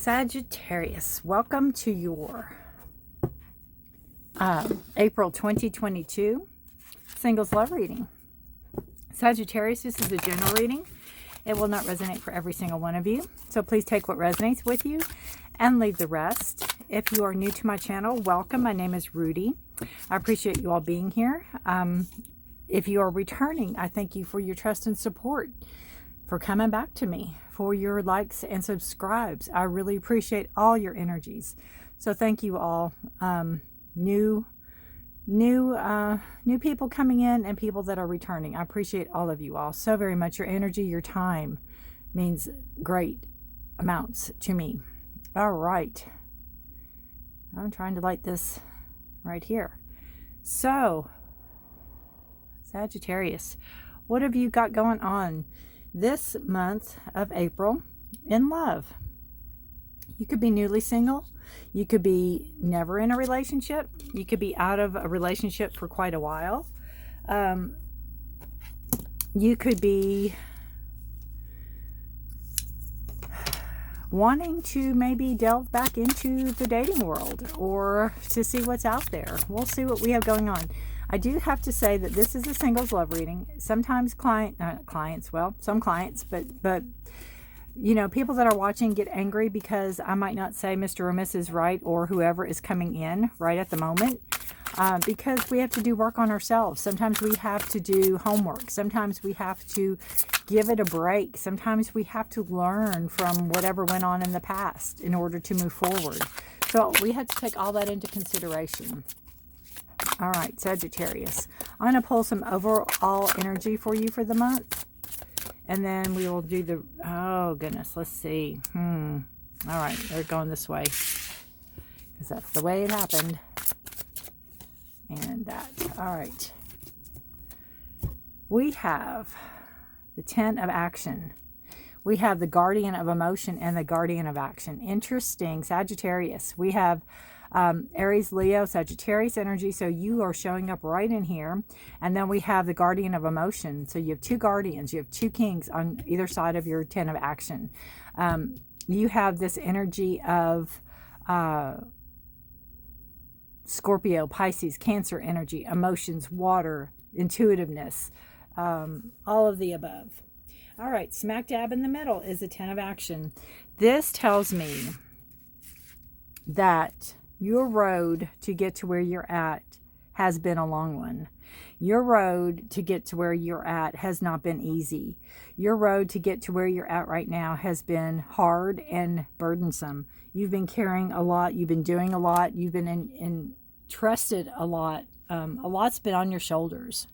Sagittarius, welcome to your April 2022 singles love reading. Sagittarius, this is a general reading. It will not resonate for every single one of you, so please take what resonates with you and leave the rest. If you are new to my channel, welcome. My name is Rudy. I appreciate you all being here. If you are returning, I thank you for your trust and support, for coming back to me, for your likes and subscribes. I really appreciate all your energies. So thank you all. New people coming in and people that are returning. I appreciate all of you all so very much. Your energy, your time means great amounts to me. All right. I'm trying to light this right here. So, Sagittarius, what have you got going on this month of April in love? You could be newly single. You could be never in a relationship. You could be out of a relationship for quite a while. You could be wanting to maybe delve back into the dating world or to see what's out there. We'll see what we have going on. I do have to say that this is a singles love reading. Sometimes some clients, but you know, people that are watching get angry because I might not say Mr. or Mrs. Right or whoever is coming in right at the moment, because we have to do work on ourselves. Sometimes we have to do homework. Sometimes we have to give it a break. Sometimes we have to learn from whatever went on in the past in order to move forward. So we have to take all that into consideration. All right, Sagittarius, I'm going to pull some overall energy for you for the month. And then we will do the, oh goodness, let's see. All right, they're going this way, because that's the way it happened. And that, all right. We have the 10 of action. We have the guardian of emotion and the guardian of action. Interesting, Sagittarius. We have Aries, Leo, Sagittarius energy. So you are showing up right in here. And then we have the guardian of emotion. So you have two guardians. You have two kings on either side of your 10 of action. You have this energy of Scorpio, Pisces, Cancer energy, emotions, water, intuitiveness, all of the above. All right, smack dab in the middle is the 10 of action. This tells me that your road to get to where you're at has been a long one. Your road to get to where you're at has not been easy. Your road to get to where you're at right now has been hard and burdensome. You've been carrying a lot. You've been doing a lot. You've been entrusted a lot. A lot's been on your shoulders.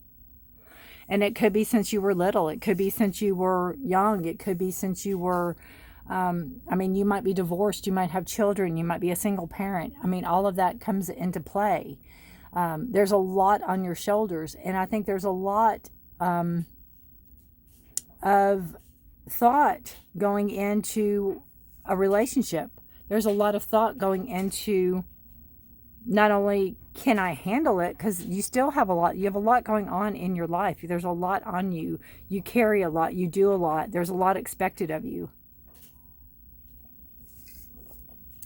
And it could be since you were little. It could be since you were young. It could be since you were, I mean, you might be divorced. You might have children. You might be a single parent. I mean, all of that comes into play. There's a lot on your shoulders. And I think there's a lot of thought going into a relationship. There's a lot of thought going into not only can I handle it, because you still have a lot. You have a lot going on in your life. There's a lot on you. You carry a lot. You do a lot. There's a lot expected of you.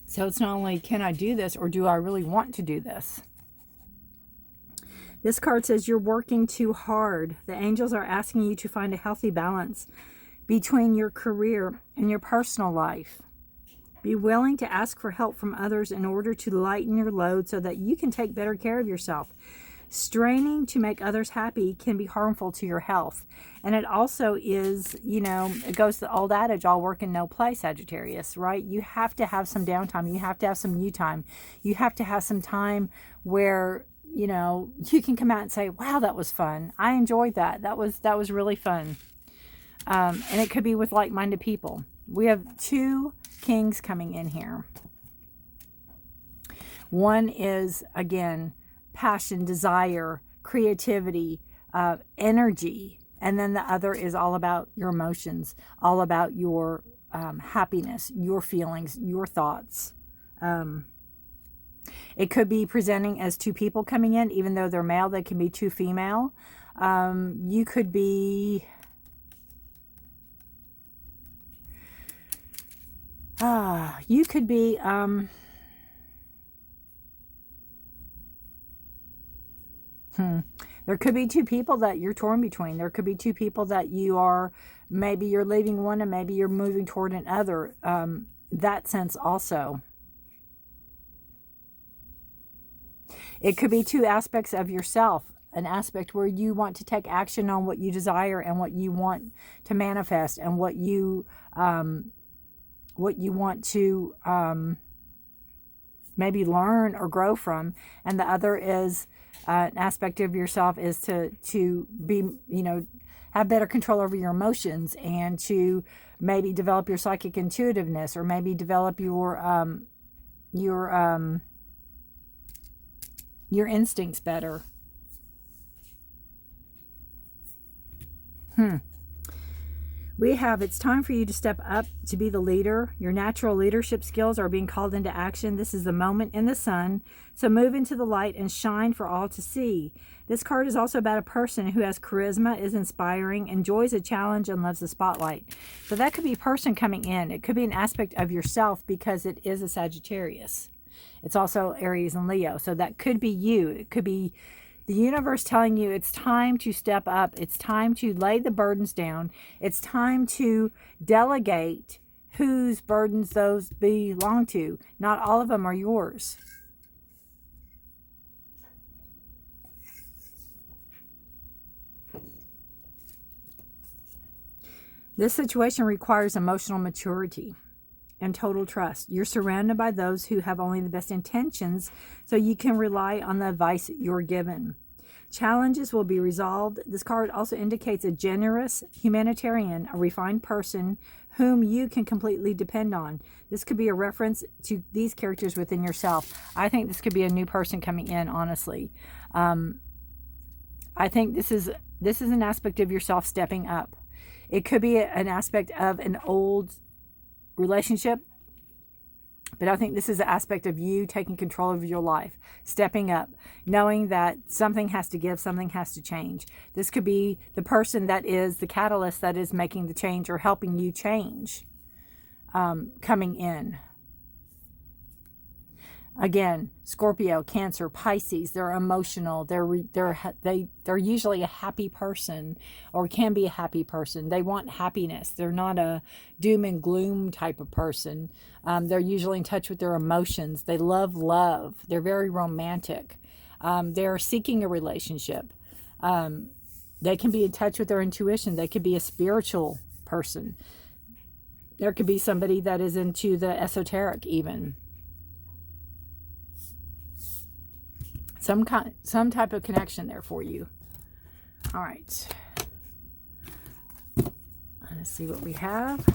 So it's not only can I do this, or do I really want to do this? This card says you're working too hard. The angels are asking you to find a healthy balance between your career and your personal life. Be willing to ask for help from others in order to lighten your load so that you can take better care of yourself. Straining to make others happy can be harmful to your health. And it also is, you know, it goes to the old adage, all work and no play, Sagittarius, right? You have to have some downtime. You have to have some you time. You have to have some time where, you know, you can come out and say, wow, that was fun. I enjoyed that. That was really fun. And it could be with like-minded people. We have two kings coming in here. One is, again, passion, desire, creativity, energy. And then the other is all about your emotions, all about your happiness, your feelings, your thoughts. It could be presenting as two people coming in, even though they're male, they can be two female. You could be You could be... There could be two people that you're torn between. There could be two people that you are, maybe you're leaving one and maybe you're moving toward another. That sense also. It could be two aspects of yourself. An aspect where you want to take action on what you desire and what you want to manifest and what you want to maybe learn or grow from. And the other is an aspect of yourself is to be, you know, have better control over your emotions and to maybe develop your psychic intuitiveness, or maybe develop your instincts better. We have, it's time for you to step up to be the leader. Your natural leadership skills are being called into action. This is the moment in the sun. So move into the light and shine for all to see. This card is also about a person who has charisma, is inspiring, enjoys a challenge, and loves the spotlight. So that could be a person coming in. It could be an aspect of yourself because it is a Sagittarius. It's also Aries and Leo. So that could be you. It could be the universe telling you it's time to step up. It's time to lay the burdens down. It's time to delegate whose burdens those belong to. Not all of them are yours. This situation requires emotional maturity and total trust. You're surrounded by those who have only the best intentions, so you can rely on the advice you're given. Challenges will be resolved. This card also indicates a generous humanitarian, a refined person whom you can completely depend on. This could be a reference to these characters within yourself. I think this could be a new person coming in, honestly. I think this is an aspect of yourself stepping up. It could be an aspect of an old relationship, but I think this is an aspect of you taking control of your life, stepping up, knowing that something has to give, something has to change. This could be the person that is the catalyst that is making the change or helping you change, coming in. Again, Scorpio, Cancer, Pisces, they're emotional. They're usually a happy person, or can be a happy person. They want happiness. They're not a doom and gloom type of person. They're usually in touch with their emotions. They love love. They're very romantic. They're seeking a relationship. They can be in touch with their intuition. They could be a spiritual person. There could be somebody that is into the esoteric even. Some type of connection there for you. All right. Let's see what we have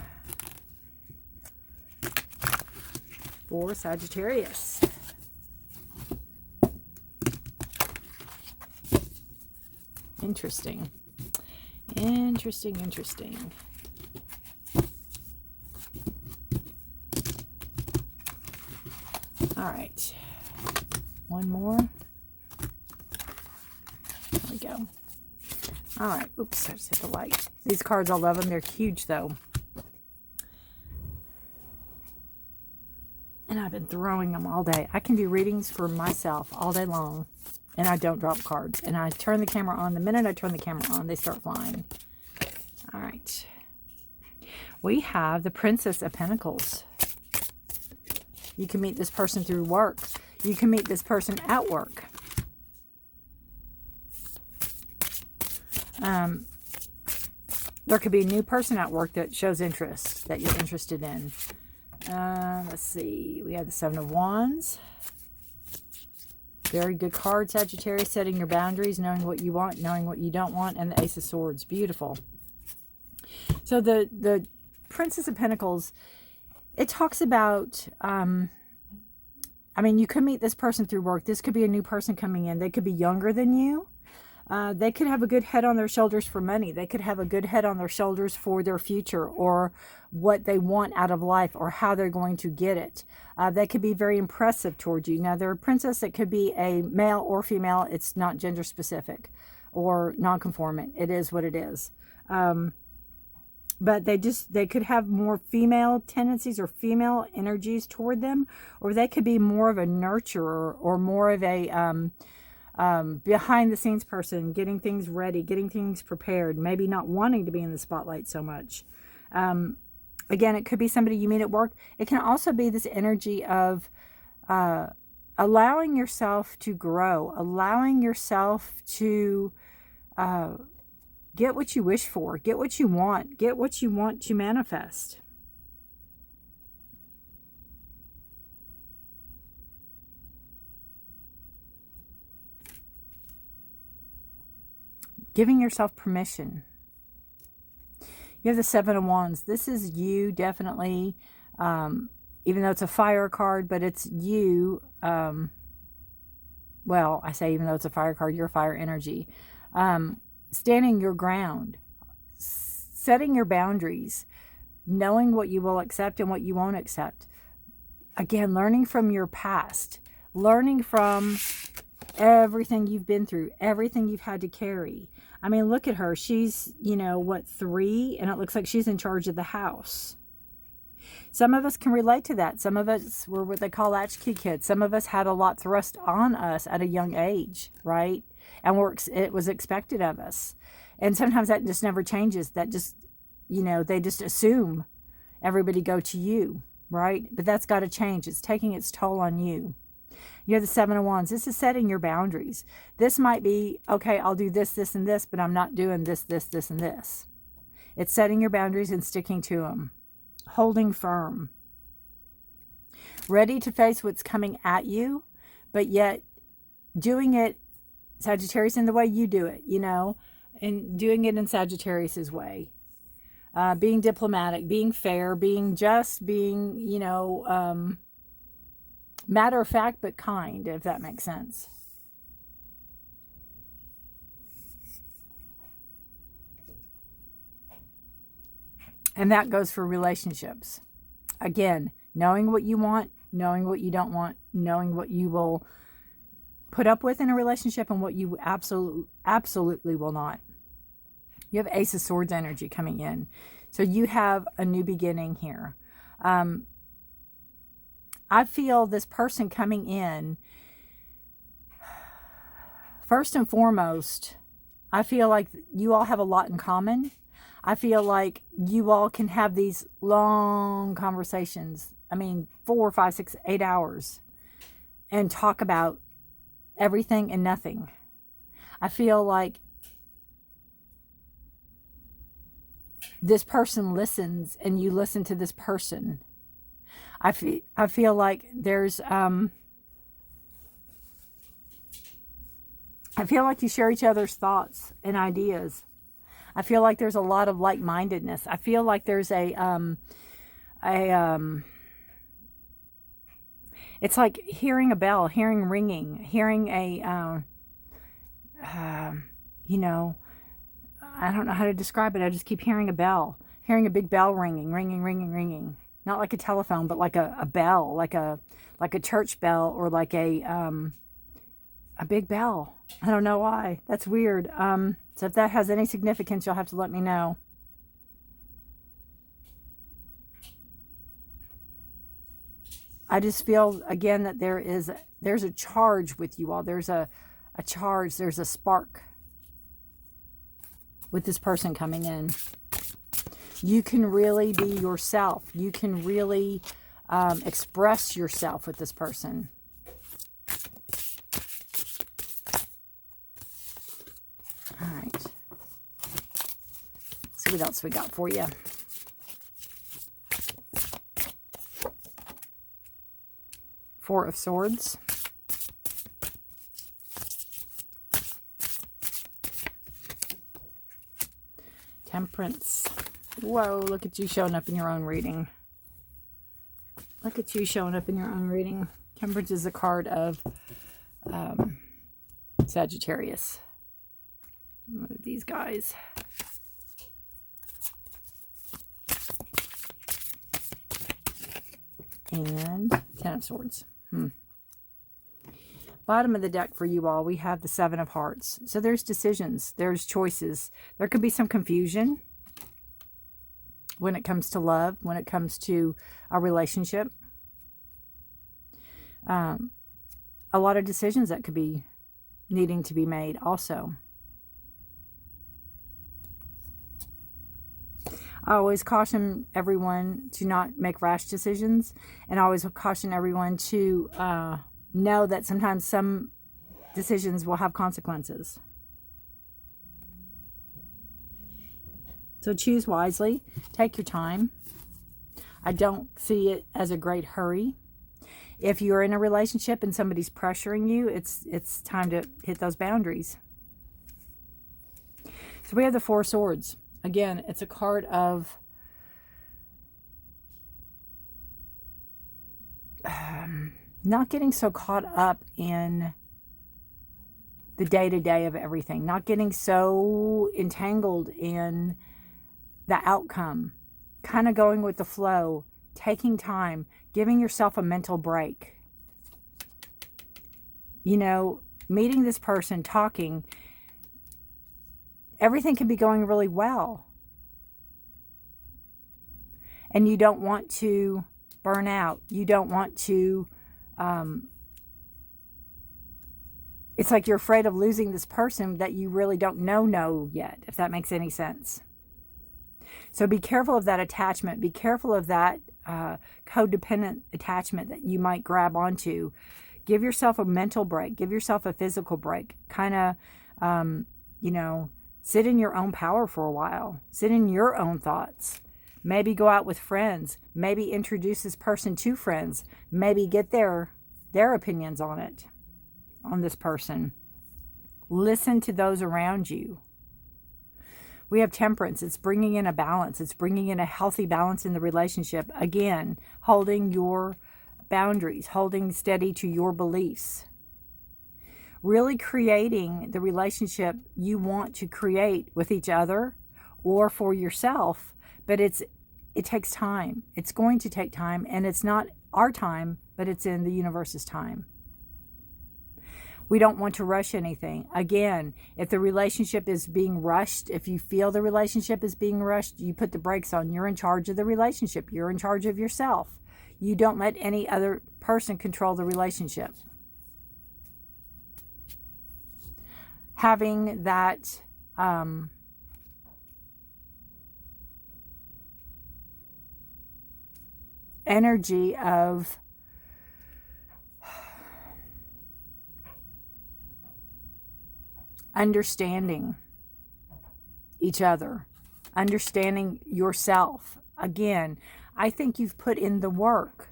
for Sagittarius. Interesting. Interesting. All right. One more. There we go. All right. Oops, I just hit the light. These cards, I love them. They're huge, though. And I've been throwing them all day. I can do readings for myself all day long. And I don't drop cards. And I turn the camera on. The minute I turn the camera on, they start flying. All right. We have the Princess of Pentacles. You can meet this person through work. You can meet this person at work. There could be a new person at work that shows interest, that you're interested in. Let's see. We have the Seven of Wands. Very good card, Sagittarius. Setting your boundaries, knowing what you want, knowing what you don't want, and the Ace of Swords. Beautiful. So the Princess of Pentacles, it talks about... I mean, you could meet this person through work. This could be a new person coming in. They could be younger than you. They could have a good head on their shoulders for money. They could have a good head on their shoulders for their future, or what they want out of life, or how they're going to get it. They could be very impressive towards you. Now, they're a princess. It could be a male or female. It's not gender specific or non-conformant. It is what it is. but they could have more female tendencies or female energies toward them, or they could be more of a nurturer or more of a behind the scenes person, getting things ready, getting things prepared, maybe not wanting to be in the spotlight so much. Again, it could be somebody you meet at work. It can also be this energy of allowing yourself to grow, allowing yourself to get what you wish for, get what you want to manifest. Giving yourself permission. You have the Seven of Wands. This is you, definitely, even though it's a fire card, but it's you. Well, I say even though it's a fire card, you're fire energy. Standing your ground, setting your boundaries, knowing what you will accept and what you won't accept. Again, learning from your past, learning from everything you've been through, everything you've had to carry. I mean, look at her. She's, you know, what, 3? And it looks like she's in charge of the house. Some of us can relate to that. Some of us were what they call latchkey kids. Some of us had a lot thrust on us at a young age, right? And it was expected of us. And sometimes that just never changes. That just, you know, they just assume everybody go to you, right? But that's got to change. It's taking its toll on you. You have the Seven of Wands. This is setting your boundaries. This might be, okay, I'll do this, this, and this, but I'm not doing this, this, this, and this. It's setting your boundaries and sticking to them. Holding firm. Ready to face what's coming at you, but yet doing it, Sagittarius, in the way you do it, you know, and doing it in Sagittarius's way. Being diplomatic, being fair, being just, being, you know, matter of fact, but kind, if that makes sense. And that goes for relationships. Again, knowing what you want, knowing what you don't want, knowing what you will put up with in a relationship and what you absolutely will not. You have Ace of Swords energy coming in. So you have a new beginning here. I feel this person coming in, first and foremost, I feel like you all have a lot in common. I feel like you all can have these long conversations. I mean, 4, 5, 6, 8 hours and talk about everything and nothing. I feel like this person listens and you listen to this person. I feel like there's, I feel like you share each other's thoughts and ideas. I feel like there's a lot of like-mindedness. I feel like there's it's like hearing a bell, hearing ringing, hearing a, you know, I don't know how to describe it. I just keep hearing a bell, hearing a big bell ringing, ringing, ringing, ringing. Not like a telephone, but like a bell, like a church bell, or like a big bell. I don't know why. That's weird. So if that has any significance, you'll have to let me know. I just feel, again, that there's a charge with you all. There's a charge. There's a spark with this person coming in. You can really be yourself. You can really express yourself with this person. All right. Let's see what else we got for you. Four of Swords. Temperance. Whoa, look at you showing up in your own reading. Look at you showing up in your own reading. Temperance is a card of Sagittarius. Move these guys. And Ten of Swords. Bottom of the deck for you all, we have the Seven of Hearts. So there's decisions. There's choices. There could be some confusion. when it comes to love, when it comes to a relationship. A lot of decisions that could be needing to be made also. I always caution everyone to not make rash decisions, and I always caution everyone to know that sometimes some decisions will have consequences. So choose wisely. Take your time. I don't see it as a great hurry. If you're in a relationship and somebody's pressuring you, it's time to hit those boundaries. So we have the Four of Swords. Again, it's a card of not getting so caught up in the day-to-day of everything. Not getting so entangled in the outcome. Kind of going with the flow. Taking time. Giving yourself a mental break. You know, meeting this person, talking. Everything can be going really well. And you don't want to burn out. You don't want to... it's like you're afraid of losing this person that you really don't know yet, if that makes any sense. So be careful of that attachment. Be careful of that codependent attachment that you might grab onto. Give yourself a mental break. Give yourself a physical break. Kind of, you know, sit in your own power for a while. Sit in your own thoughts. Maybe go out with friends. Maybe introduce this person to friends. Maybe get their opinions on it, on this person. Listen to those around you. We have Temperance. It's bringing in a balance. It's bringing in a healthy balance in the relationship. Again, holding your boundaries, holding steady to your beliefs. Really creating the relationship you want to create with each other or for yourself. But it takes time. It's going to take time, and it's not our time, but it's in the universe's time. We don't want to rush anything. Again, if the relationship is being rushed, if you feel the relationship is being rushed, you put the brakes on. You're in charge of the relationship. You're in charge of yourself. You don't let any other person control the relationship. Having that energy of understanding each other, understanding yourself. Again, I think you've put in the work,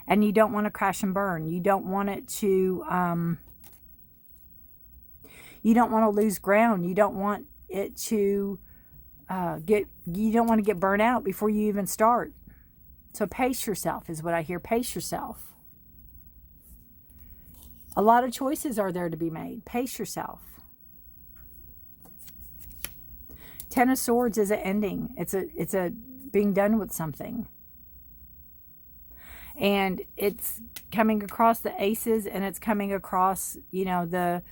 and you don't want to crash and burn. You don't want it to, you don't want to lose ground. You don't want it to you don't want to get burnt out before you even start. So pace yourself is what I hear. Pace yourself. A lot of choices are there to be made. Pace yourself. Ten of Swords is an ending. It's a being done with something. And it's coming across the aces, and it's coming across, you know, the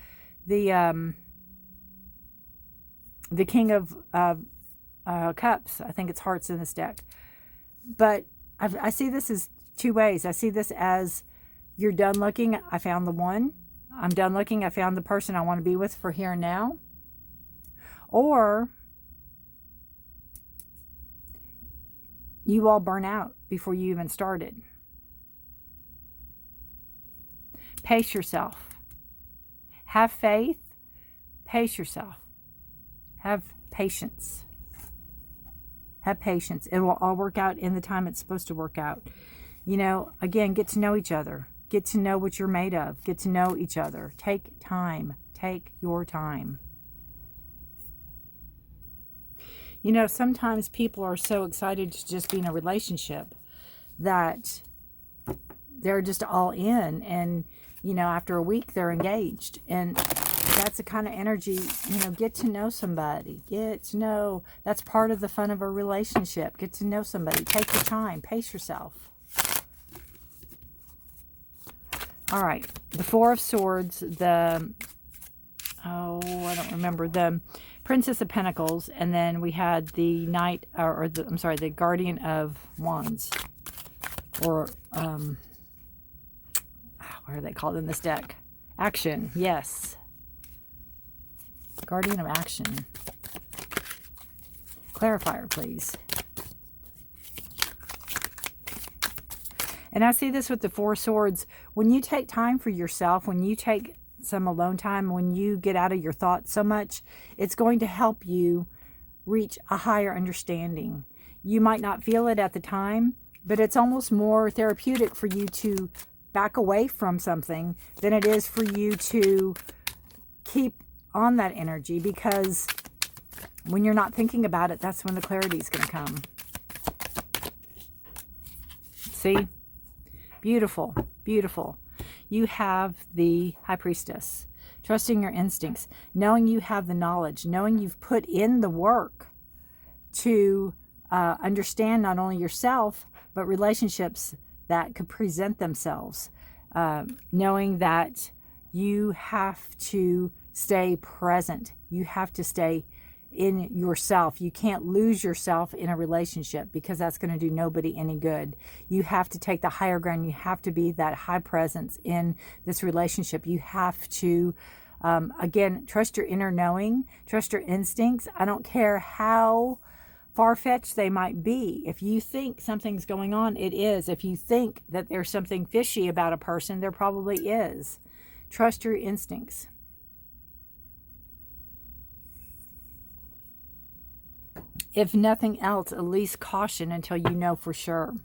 King of Cups. I think it's hearts in this deck. But I see this as two ways. I see this as you're done looking. I found the one. I'm done looking. I found the person I want to be with for here and now. Or you all burn out before you even started. Pace yourself. Have faith. Pace yourself. Have patience. Have patience. It will all work out in the time it's supposed to work out. You know, again, get to know each other. Get to know what you're made of. Get to know each other. Take time. Take your time. You know, sometimes people are so excited to just be in a relationship that they're just all in. And, you know, after a week, they're engaged. And that's the kind of energy, you know, get to know somebody. Get to know. That's part of the fun of a relationship. Get to know somebody. Take your time. Pace yourself. All right. The Four of Swords, the oh, I don't remember, the Princess of Pentacles, and then we had the Knight, I'm sorry, the Guardian of Wands, or what are they called in this deck? Action, yes. Guardian of Action. Clarifier, please. And I see this with the Four Swords. When you take time for yourself, when you take some alone time, when you get out of your thoughts so much, it's going to help you reach a higher understanding. You might not feel it at the time, but it's almost more therapeutic for you to back away from something than it is for you to keep on that energy, because when you're not thinking about it, that's when the clarity is going to come. See? Beautiful, beautiful. You have the High Priestess, trusting your instincts, knowing you have the knowledge, knowing you've put in the work to understand not only yourself, but relationships that could present themselves, knowing that you have to stay present. You have to stay in yourself. You can't lose yourself in a relationship, because that's going to do nobody any good. You have to take the higher ground. You have to be that high presence in this relationship. You have to, again, trust your inner knowing, trust your instincts. I don't care how far-fetched they might be. If you think something's going on, it is. If you think that there's something fishy about a person, there probably is. Trust your instincts. If nothing else, at least caution until you know for sure.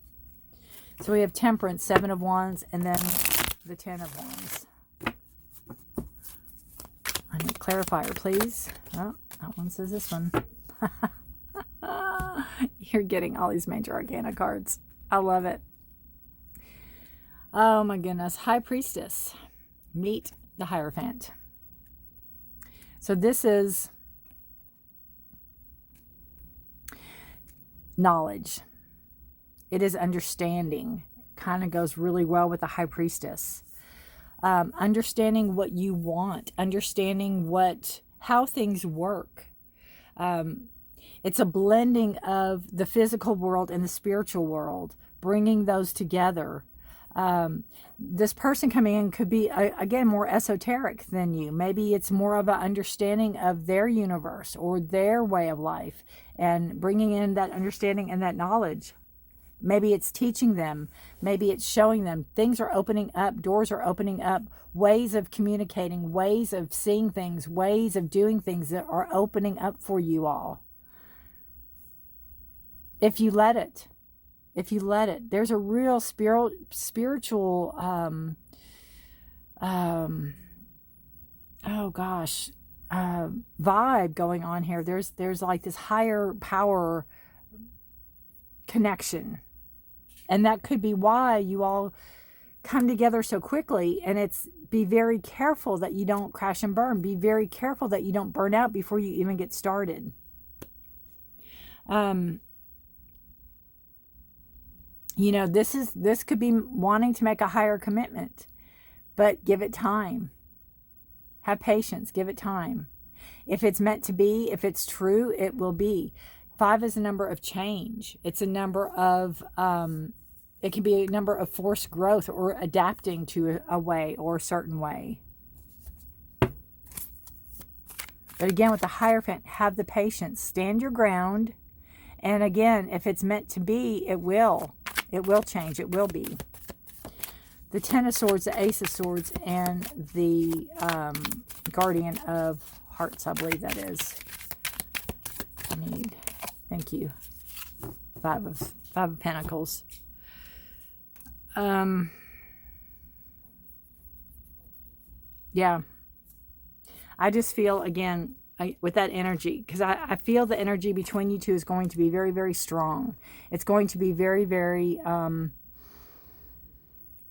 So we have Temperance, Seven of Wands, and then the Ten of Wands. I need a clarifier, please. Oh, that one says this one. You're getting all these major arcana cards. I love it. Oh my goodness. High Priestess. Meet the Hierophant. So this is knowledge. It is understanding. Kind of goes really well with the High Priestess. Understanding what you want. Understanding how things work. It's a blending of the physical world and the spiritual world, bringing those together. This person coming in could be, again, more esoteric than you. Maybe it's more of an understanding of their universe or their way of life, and bringing in that understanding and that knowledge. Maybe it's teaching them. Maybe it's showing them. Things are opening up. Doors are opening up. Ways of communicating, ways of seeing things, ways of doing things that are opening up for you all. If you let it. If you let it. There's a real spiritual, vibe going on here. There's like this higher power connection. And that could be why you all come together so quickly. And it's, be very careful that you don't crash and burn. Be very careful that you don't burn out before you even get started. You know, this could be wanting to make a higher commitment, but give it time. Have patience. Give it time. If it's meant to be, if it's true, it will be. 5 is a number of change. It's a number of, it can be a number of forced growth or adapting to a way or a certain way. But again, with the Hierophant, have the patience. Stand your ground. And again, if it's meant to be, it will. It will change. It will be. The Ten of Swords, the Ace of Swords, and the Guardian of Hearts, I believe that is. Thank you. Five of Pentacles. Yeah. I just feel, again, with that energy, because I feel the energy between you two is going to be very, very strong. It's going to be very, very,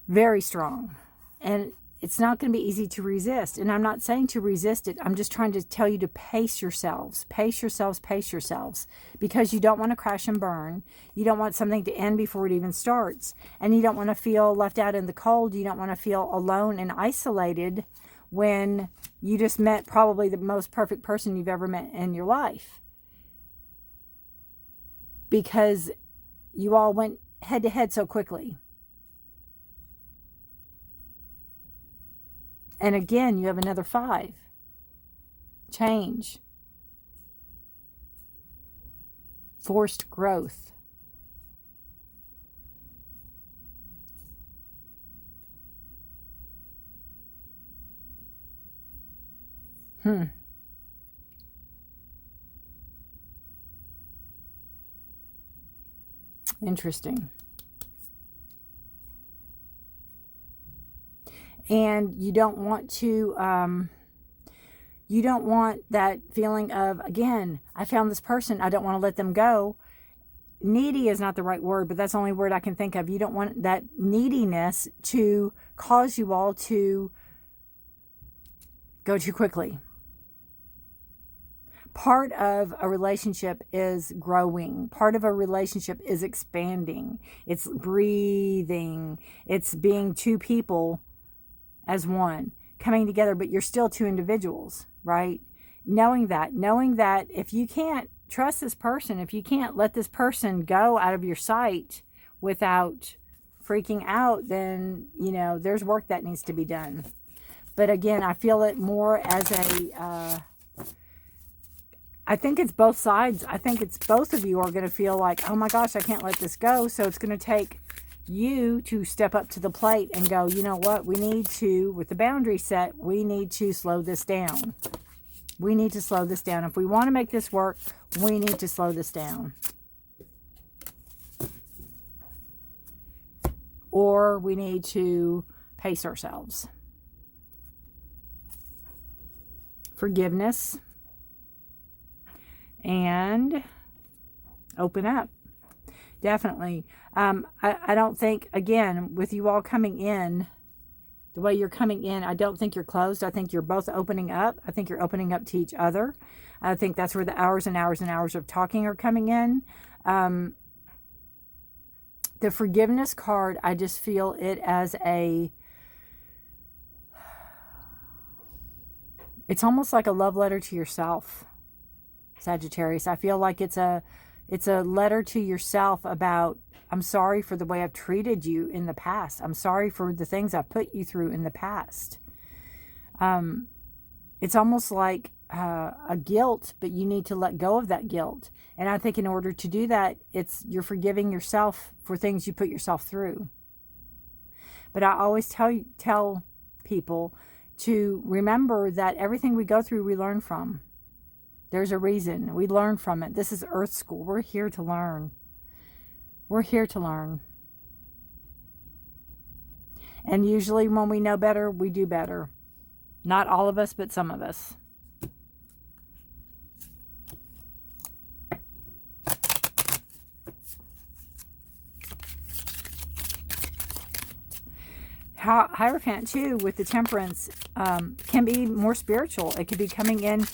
very strong. And it's not going to be easy to resist. And I'm not saying to resist it. I'm just trying to tell you to pace yourselves. Pace yourselves, pace yourselves. Because you don't want to crash and burn. You don't want something to end before it even starts. And you don't want to feel left out in the cold. You don't want to feel alone and isolated when you just met probably the most perfect person you've ever met in your life. Because you all went head to head so quickly. And again, you have another 5. Change. Forced growth. Interesting. And you don't want to, you don't want that feeling of, again, I found this person, I don't want to let them go. Needy is not the right word, but that's the only word I can think of. You don't want that neediness to cause you all to go too quickly. Part of a relationship is growing. Part of a relationship is expanding. It's breathing. It's being 2 people as one, coming together, but you're still 2 individuals, right? Knowing that if you can't trust this person, if you can't let this person go out of your sight without freaking out, then, you know, there's work that needs to be done. But again, I feel it more as a, I think it's both sides. I think it's both of you are going to feel like, oh my gosh, I can't let this go. So it's going to take you to step up to the plate and go, you know what, we need to, with the boundary set, we need to slow this down. We need to slow this down. If we want to make this work, we need to slow this down. Or we need to pace ourselves. Forgiveness. And open up. Definitely. I don't think, again, with you all coming in, the way you're coming in, I don't think you're closed. I think you're both opening up. I think you're opening up to each other. I think that's where the hours and hours and hours of talking are coming in. The forgiveness card, I just feel it as it's almost like a love letter to yourself, Sagittarius. I feel like it's a letter to yourself about, I'm sorry for the way I've treated you in the past. I'm sorry for the things I put you through in the past. It's almost like a guilt, but you need to let go of that guilt. And I think in order to do that, you're forgiving yourself for things you put yourself through. But I always tell people to remember that everything we go through, we learn from. There's a reason. We learn from it. This is Earth School. We're here to learn. We're here to learn. And usually when we know better, we do better. Not all of us, but some of us. Hierophant too, with the Temperance, can be more spiritual. It could be coming in.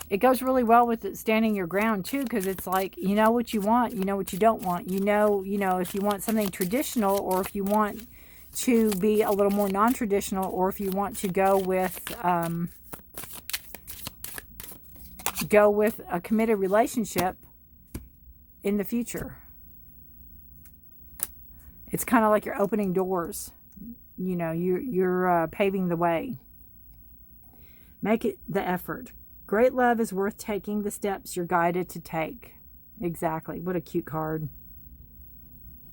It goes really well with standing your ground too, because it's like, you know what you want, you know what you don't want. You know, if you want something traditional, or if you want to be a little more non-traditional, or if you want to go with a committed relationship in the future. It's kind of like you're opening doors. You know, you're paving the way. Make it the effort. Great love is worth taking the steps you're guided to take. Exactly. What a cute card.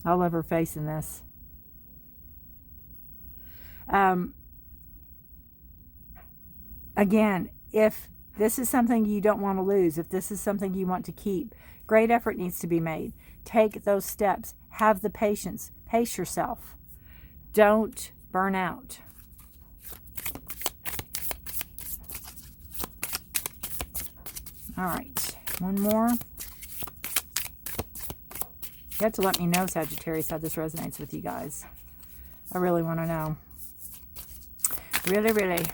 I love her face in this. Again, if this is something you don't want to lose, if this is something you want to keep, great effort needs to be made. Take those steps. Have the patience. Pace yourself. Don't burn out. All right, one more. You have to let me know, Sagittarius, how this resonates with you guys. I really want to know. Really, really.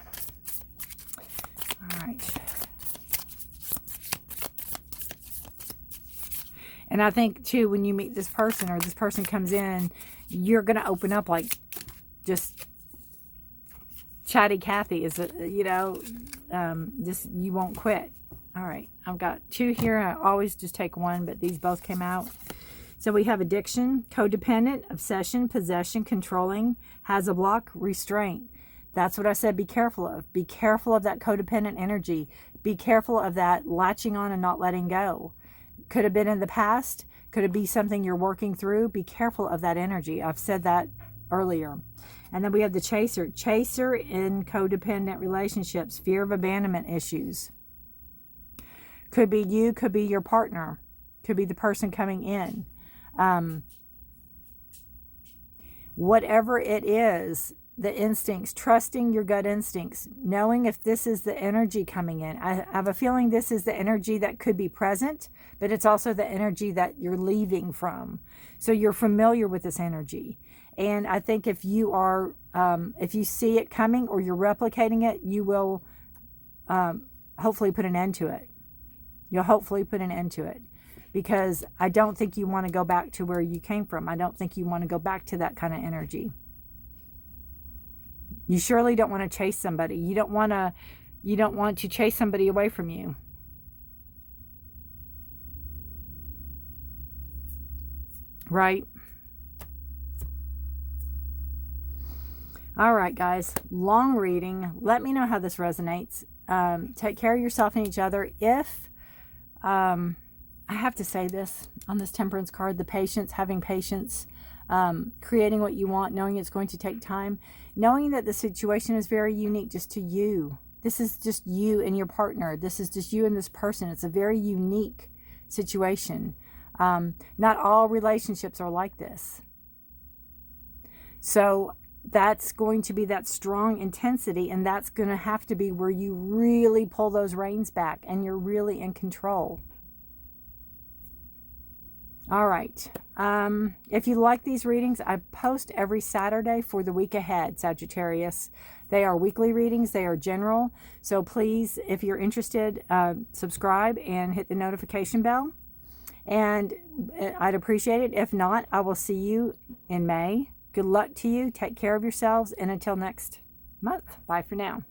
All right. And I think, too, when you meet this person or this person comes in, you're going to open up like just Chatty Cathy is, just you won't quit. All right, I've got 2 here. I always just take 1, but these both came out. So we have addiction, codependent, obsession, possession, controlling, has a block, restraint. That's what I said, be careful of. Be careful of that codependent energy. Be careful of that latching on and not letting go. Could have been in the past. Could it be something you're working through? Be careful of that energy. I've said that earlier. And then we have the chaser. Chaser in codependent relationships, fear of abandonment issues. Could be you, could be your partner, could be the person coming in. Whatever it is, the instincts, trusting your gut instincts, knowing if this is the energy coming in. I have a feeling this is the energy that could be present, but it's also the energy that you're leaving from. So you're familiar with this energy. And I think if you are, if you see it coming or you're replicating it, you will hopefully put an end to it. You'll hopefully put an end to it. Because I don't think you want to go back to where you came from. I don't think you want to go back to that kind of energy. You surely don't want to chase somebody. You don't want to chase somebody away from you. Right? All right, guys. Long reading. Let me know how this resonates. Take care of yourself and each other. If, I have to say this on this Temperance card, the patience, having patience, creating what you want, knowing it's going to take time, knowing that the situation is very unique just to you. This is just you and your partner. This is just you and this person. It's a very unique situation. Not all relationships are like this. So that's going to be that strong intensity, and that's going to have to be where you really pull those reins back and you're really in control. All right. If you like these readings, I post every Saturday for the week ahead, Sagittarius. They are weekly readings. They are general. So please, if you're interested, subscribe and hit the notification bell. And I'd appreciate it. If not, I will see you in May. Good luck to you. Take care of yourselves. And until next month, bye for now.